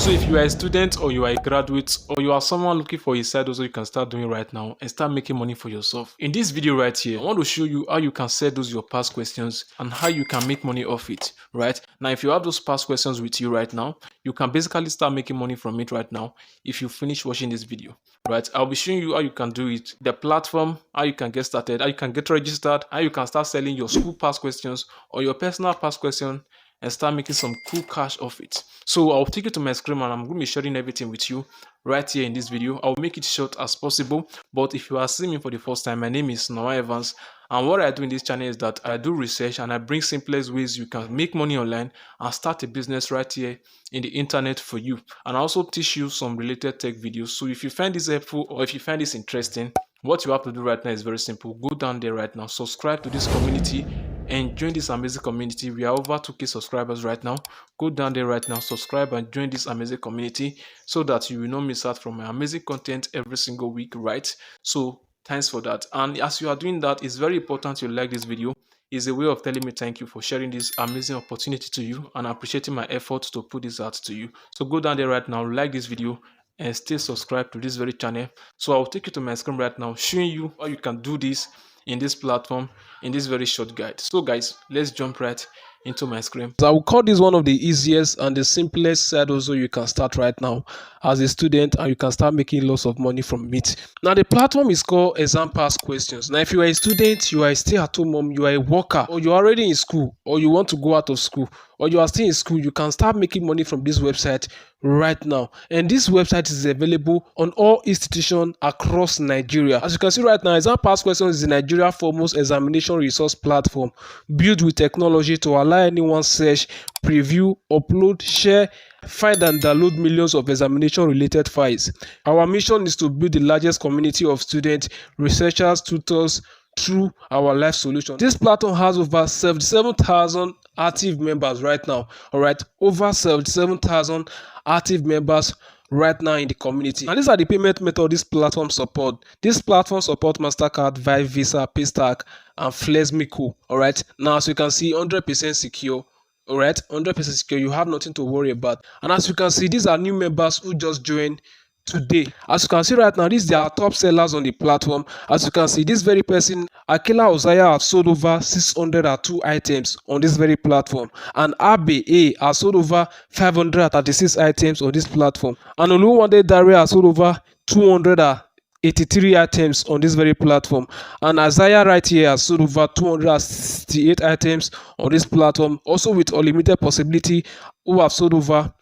So if you are a student or you are a graduate or you are someone looking for a side hustle you can start doing right now and start making money for yourself. In this video right here, I want to show you how you can set those your past questions and how you can make money off it, right? Now, if you have those past questions with you right now, you can basically start making money from it right now if you finish watching this video, right? I'll be showing you how you can do it, the platform, how you can get started, how you can get registered, how you can start selling your school past questions or your personal past question and start making some cool cash off it. So I'll take you to my screen and I'm going to be sharing everything with you right here in this video. I'll make it short as possible, but if you are seeing me for the first time, my name is Naira Evans, and what I do in this channel is that I do research and I bring simplest ways you can make money online and start a business right here in the internet for you. And I also teach you some related tech videos. So if you find this helpful or if you find this interesting, what you have to do right now is very simple. Go down there right now, subscribe to this community and join this amazing community. We are over 2k subscribers right now. Go down there right now, subscribe and join this amazing community so that you will not miss out from my amazing content every single week, right? So thanks for that. And as you are doing that, it's very important you like this video. It's a way of telling me thank you for sharing this amazing opportunity to you and appreciating my efforts to put this out to you. So go down there right now, like this video and stay subscribed to this very channel. So I'll take you to my screen right now, showing you how you can do this in this platform in this very short guide. So guys, let's jump right into my screen. So I will call this one of the easiest and the simplest side hustle you can start right now as a student, and you can start making lots of money from it. Now the platform is called Exam Past Questions. Now if you are a student, you are a stay-at-home mom, you are a worker, or you are already in school, or you want to go out of school, or you are still in school, you can start making money from this website right now. And this website is available on all institutions across Nigeria. As you can see right now, Exam Past Questions is the Nigeria foremost examination resource platform built with technology to allow anyone search, preview, upload, share, find and download millions of examination related files. Our mission is to build the largest community of students, researchers, tutors through our live solution. This platform has over 77,000 active members right now. All right, over 77,000 active members right now in the community. And these are the payment method this platform support. This platform support Mastercard, Vibe, Visa, Paystack, and Flexmico. All right, now as you can see, 100% secure. All right, 100% secure. You have nothing to worry about. And as you can see, these are new members who just joined today. As you can see right now, these are top sellers on the platform. As you can see, this very person, Akila Ozaya, have sold over 602 items on this very platform, and Abe A has sold over 536 items on this platform, and Oluwande Dare has sold over 283 items on this very platform, and Isaiah right here has sold over 268 items on this platform, also with unlimited possibility, who have sold over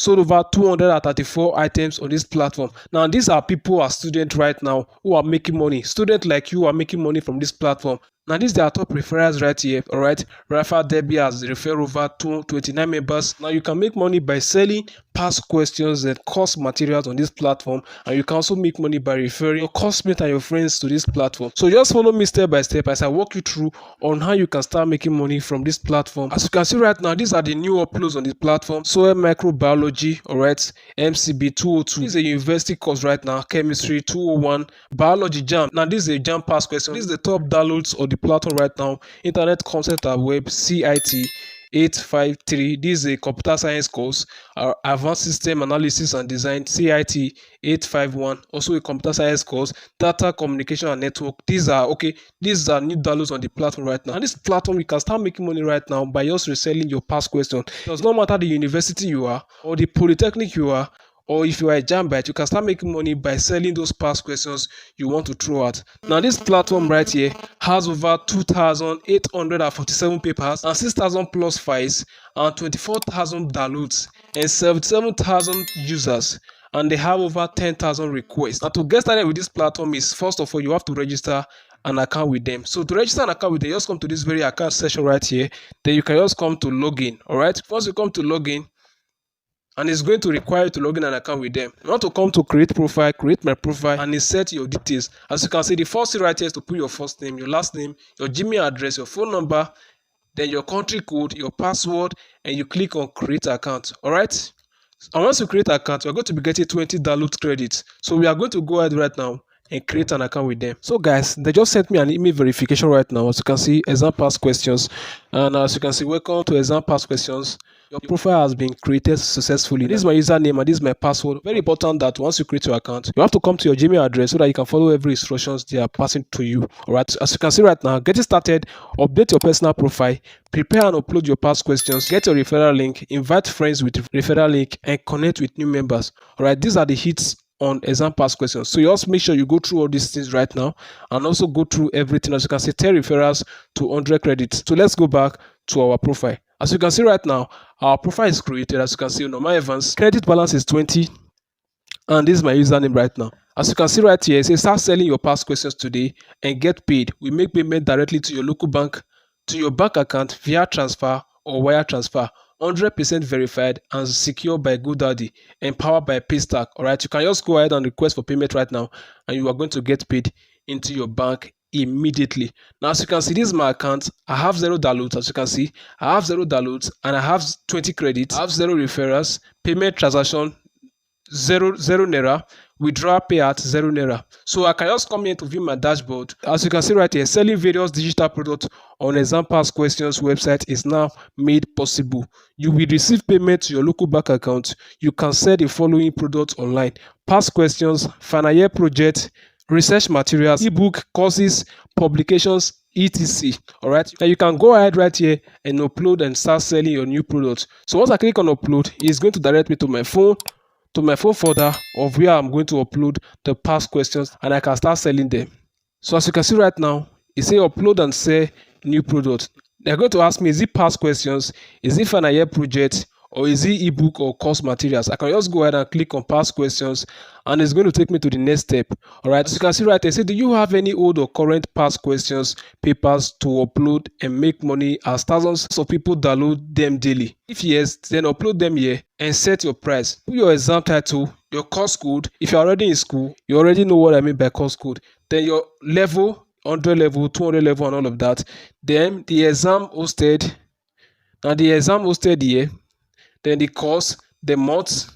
234 items on this platform. Now these are people who are students right now who are making money. Students like you are making money from this platform. Now these are top referrals right here. All right, Rafa Debbie has referred over 29 members. Now you can make money by selling past questions and course materials on this platform, and you can also make money by referring your classmates and your friends to this platform. So just follow me step by step as I walk you through on how you can start making money from this platform. As you can see right now, these are the new uploads on this platform. Soil microbiology, all right, MCB 202. This is a university course right now. Chemistry 201, biology jam. Now this is a jam past question. This is the top downloads of the platform right now. Internet concept and web, CIT 853. This is a computer science course. Advanced system analysis and design, CIT 851. Also a computer science course. Data communication and network. These are new downloads on the platform right now. And this platform, you can start making money right now by just reselling your past question. It does not matter the university you are or the polytechnic you are, or if you are a jambite, you can start making money by selling those past questions you want to throw out. Now this platform right here has over 2,847 papers and 6,000 plus files and 24,000 downloads and 77,000 users, and they have over 10,000 requests. Now to get started with this platform is, first of all, you have to register an account with them. So to register an account with them, just come to this very account section right here. Then you can just come to login. All right, once you come to login, and it's going to require you to log in an account with them. You want to come to create profile, create my profile, and insert your details. As you can see, the first thing right here is to put your first name, your last name, your Gmail address, your phone number, then your country code, your password, and you click on create account. All right, and once you create an account, you're going to be getting 20 download credits. So we are going to go ahead right now and create an account with them. So guys, they just sent me an email verification right now. As you can see, Exam Past Questions, and as you can see, welcome to Exam Past Questions. your profile has been created successfully. This is my username and this is my password. Very important that once you create your account, you have to come to your Gmail address so that you can follow every instructions they are passing to you. All right, as you can see right now, getting started, update your personal profile, prepare and upload your past questions, get your referral link, invite friends with referral link, and connect with new members. All right, these are the hits on exam past questions. So you also make sure you go through all these things right now and also go through everything. As you can see, 10 referrals to 100 credits. So let's go back to our profile. As you can see right now, our profile is created. As you can see, Normal Evans, credit balance is 20, and this is my username right now. As you can see right here, it says start selling your past questions today and get paid. We make payment directly to your local bank, to your bank account via transfer or wire transfer. 100% verified and secured by GoDaddy and powered by Paystack. All right, you can just go ahead and request for payment right now, and you are going to get paid into your bank immediately. Now, as you can see, this is my account. I have 0 downloads. As you can see, I have 0 downloads and I have 20 credits. I have 0 referrals, payment transaction zero naira, withdraw payout 0 naira. So I can just come here to view my dashboard. As you can see right here, selling various digital products on exam past questions website is now made possible. You will receive payment to your local bank account. You can sell the following products online: past questions, final year project, research materials, ebook, courses, publications, etc. All right, now you can go ahead right here and upload and start selling your new products. So once I click on upload, it's going to direct me to my phone folder of where I'm going to upload the past questions, and I can start selling them. So as you can see right now, it says upload and sell new product. They're going to ask me, is it past questions, is it final year project, or is it ebook or course materials? I can just go ahead and click on past questions, and it's going to take me to the next step. All right, as you can see right there, say, do you have any old or current past questions papers to upload and make money, as thousands of people download them daily? If yes, then upload them here and set your price. Put your exam title, your course code. If you're already in school, you already know what I mean by course code. Then your level, 100 level, 200 level, and all of that. Then the exam hosted, and the exam hosted here. Then the course, the month,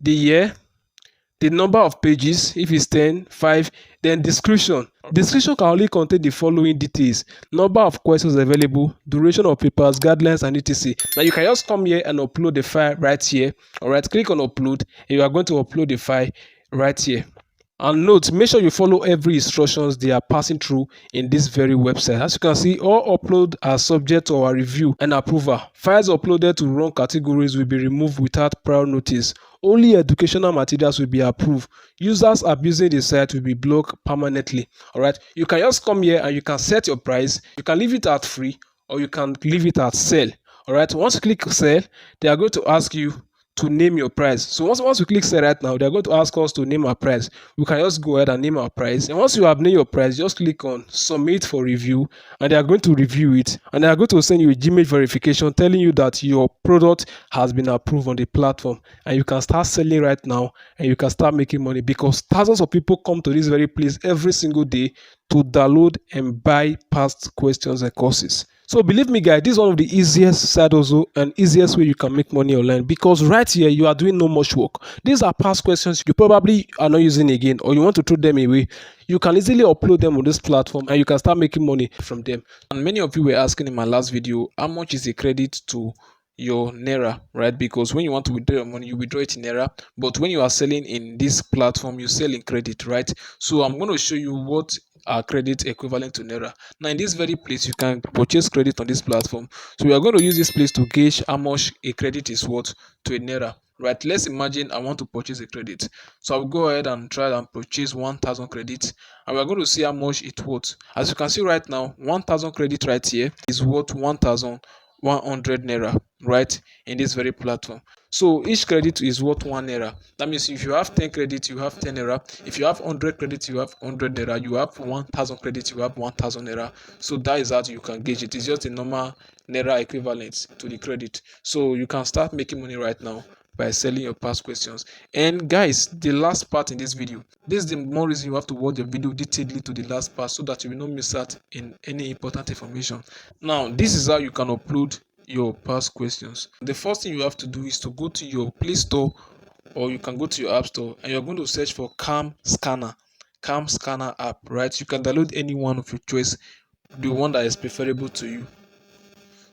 the year, the number of pages, if it's 10, 5, then description. Description can only contain the following details: number of questions available, duration of papers, guidelines, and etc. Now you can just come here and upload the file right here. All right, click on upload, and you are going to upload the file right here. And note, make sure you follow every instructions they are passing through in this very website. As you can see, all uploads are subject to our review and approval. Files uploaded to wrong categories will be removed without prior notice. Only educational materials will be approved. Users abusing the site will be blocked permanently. All right, you can just come here and you can set your price. You can leave it at free, or you can leave it at sell. All right, once you click sell, they are going to ask you to name your price. So once we click sell right now, they're going to ask us to name our price. We can just go ahead and name our price, and once you have named your price, just click on submit for review, and they are going to review it, and they are going to send you a Gmail verification telling you that your product has been approved on the platform, and you can start selling right now, and you can start making money, because thousands of people come to this very place every single day to download and buy past questions and courses. So believe me guys, this is one of the easiest side hustle and easiest way you can make money online, because right here you are doing no much work. These are past questions you probably are not using again, or you want to throw them away. You can easily upload them on this platform and you can start making money from them. And many of you were asking in my last video, how much is a credit to your Naira, right? Because when you want to withdraw your money, you withdraw it in Naira, but when you are selling in this platform, you sell in credit, right? So I'm going to show you what are credit equivalent to Naira. Now in this very place, you can purchase credit on this platform. So we are going to use this place to gauge how much a credit is worth to a Naira, right? Let's imagine I want to purchase a credit. So I'll go ahead and try and purchase 1000 credits, and we're going to see how much it worth. As you can see right now, 1000 credit right here is worth 1100 Naira, right, in this very platform. So each credit is worth 1 Naira. That means if you have 10 credits, you have 10 Naira. If you have 100 credits, you have 100 Naira. You have 1000 credits, you have 1000 Naira. So that is how you can gauge it. It's just a normal Naira equivalent to the credit. So you can start making money right now by selling your past questions. And guys, the last part in this video, this is the more reason you have to watch the video detailedly to the last part, so that you will not miss out in any important information. Now this is how you can upload your past questions. The first thing you have to do is to go to your Play Store, or you can go to your App Store, and you're going to search for Cam Scanner app, right? You can download any one of your choice, the one that is preferable to you.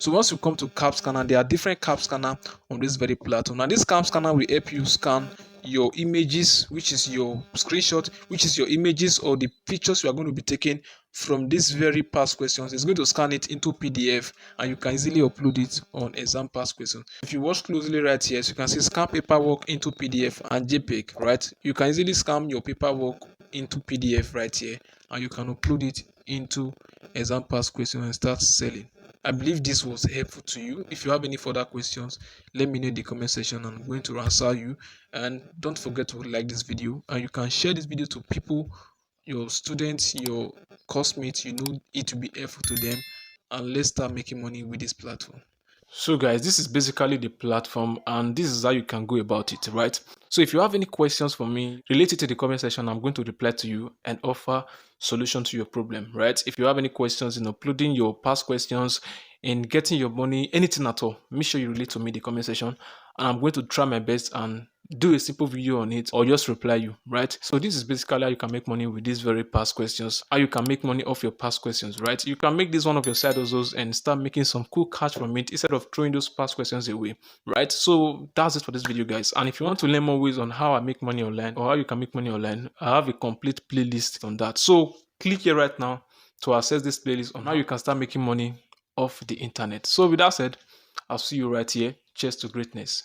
So once you come to cap scanner, there are different cap scanner on this very platform. Now this cap scanner will help you scan your images, which is your screenshot, which is your images or the pictures you are going to be taking from these very past questions. It's going to scan it into PDF and you can easily upload it on exam past questions. If you watch closely right here, so you can see scan paperwork into PDF and JPEG, right? You can easily scan your paperwork into PDF right here and you can upload it into exam past questions and start selling. I believe this was helpful to you. If you have any further questions, let me know in the comment section. I'm going to answer you. And don't forget to like this video, and you can share this video to people, your students, your classmates. You know it will be helpful to them, and let's start making money with this platform. So guys, this is basically the platform and this is how you can go about it, right? So if you have any questions for me related to the comment section, I'm going to reply to you and offer solution to your problem, right? If you have any questions in uploading your past questions, in getting your money, anything at all, make sure you relate to me in the comment section and I'm going to try my best and do a simple video on it or just reply you, right? So this is basically how you can make money with these very past questions, how you can make money off your past questions, right? You can make this one of your side hustles and start making some cool cash from it instead of throwing those past questions away, right? So that's it for this video, guys. And if you want to learn more ways on how I make money online or how you can make money online, I have a complete playlist on that. So click here right now to access this playlist on how you can start making money off the internet. So with that said, I'll see you right here. Cheers to greatness.